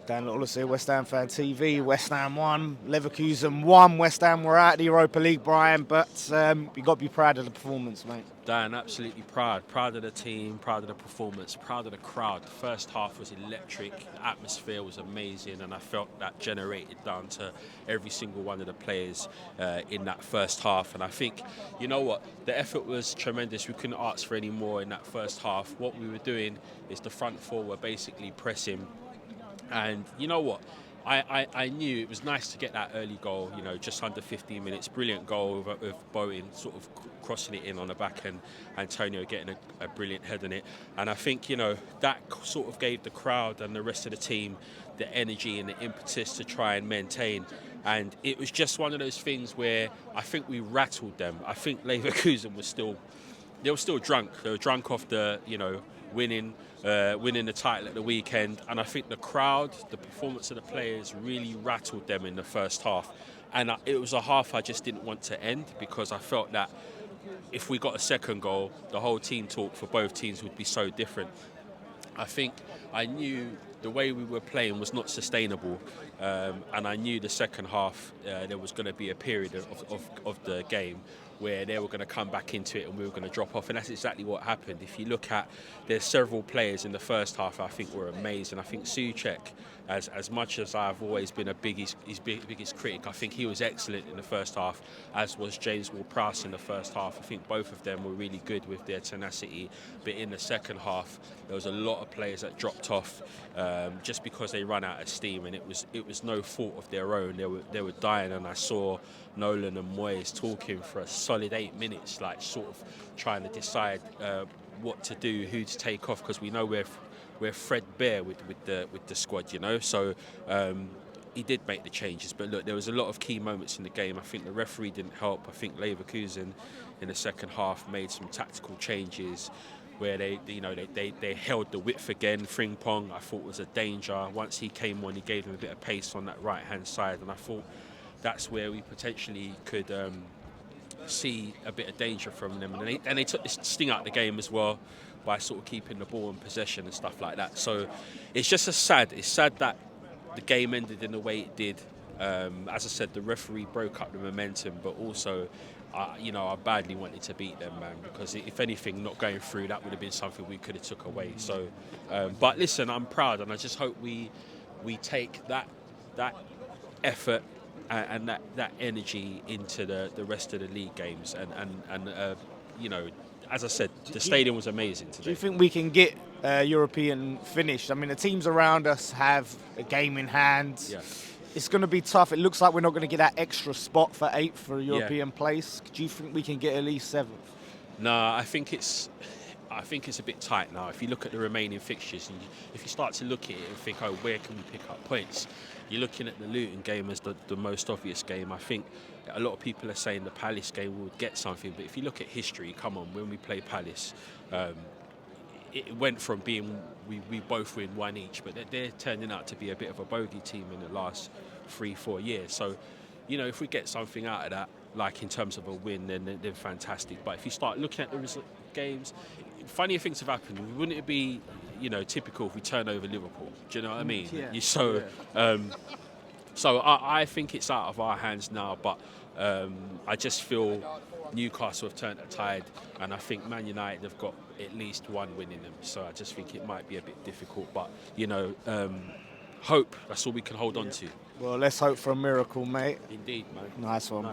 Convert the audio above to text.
Dan Lawless here, West Ham Fan TV. West Ham won, Leverkusen won. West Ham were out of the Europa League, Brian, but you got to be proud of the performance, mate. Dan, absolutely proud. Proud of the team, proud of the performance, proud of the crowd. The first half was electric, the atmosphere was amazing, and I felt that generated down to every single one of the players in that first half. And I think, you know what, the effort was tremendous. We couldn't ask for any more in that first half. What we were doing is the front four were basically pressing. And you know what? I knew it was nice to get that early goal, you know, just under 15 minutes. Brilliant goal with Bowen sort of crossing it in on the back and Antonio getting a brilliant head on it. And I think, you know, that sort of gave the crowd and the rest of the team the energy and the impetus to try and maintain. And it was just one of those things where I think we rattled them. I think Leverkusen was still drunk. They were drunk off the, you know, winning the title at the weekend, and I think the crowd, the performance of the players really rattled them in the first half. And it was a half I just didn't want to end, because I felt that if we got a second goal, the whole team talk for both teams would be so different. I think I knew the way we were playing was not sustainable, and I knew the second half there was going to be a period of the game where they were going to come back into it and we were going to drop off, and that's exactly what happened. If you look at, there's several players in the first half I think were amazing. I think Souček, as much as I've always been his biggest critic, I think he was excellent in the first half, as was James Ward-Prowse in the first half. I think both of them were really good with their tenacity, but in the second half there was a lot of players that dropped off just because they ran out of steam, and it was no fault of their own. They were dying, and I saw Nolan and Moyes talking for a solid 8 minutes, like sort of trying to decide what to do, who to take off, because we know we're threadbare with the squad, you know. So he did make the changes, but look, there was a lot of key moments in the game. I think the referee didn't help. I think Leverkusen in the second half made some tactical changes where they held the width again. Frimpong, I thought, was a danger. Once he came on, he gave them a bit of pace on that right-hand side, and I thought that's where we potentially could see a bit of danger from them. And they took this sting out of the game as well by sort of keeping the ball in possession and stuff like that. So it's just it's sad that the game ended in the way it did. As I said, the referee broke up the momentum, but also I badly wanted to beat them, man, because if anything, not going through, that would have been something we could have took away. So, but listen, I'm proud, and I just hope we take that effort and that energy into the rest of the league games. And you know, as I said, the stadium was amazing today. Do you think we can get European finish? I mean, the teams around us have a game in hand. Yeah. It's going to be tough. It looks like we're not going to get that extra spot for 8th for a European place. Do you think we can get at least 7th? No, I think it's a bit tight now. If you look at the remaining fixtures, and if you start to look at it and think, oh, where can we pick up points? You're looking at the Luton game as the most obvious game. I think a lot of people are saying the Palace game would get something, but if you look at history, come on, when we play Palace, it went from being we both win one each, but they're turning out to be a bit of a bogey team in the last 3-4 years. So, you know, if we get something out of that, like in terms of a win, then fantastic. But if you start looking at the games, funnier things have happened. Wouldn't it be, you know, typical if we turn over Liverpool? Do you know what I mean? Yeah. So I think it's out of our hands now, but I just feel Newcastle have turned the tide, and I think Man United have got at least one win in them. So I just think it might be a bit difficult, but, you know, hope, that's all we can hold on to. Well, let's hope for a miracle, mate. Indeed, man. Nice one, bro.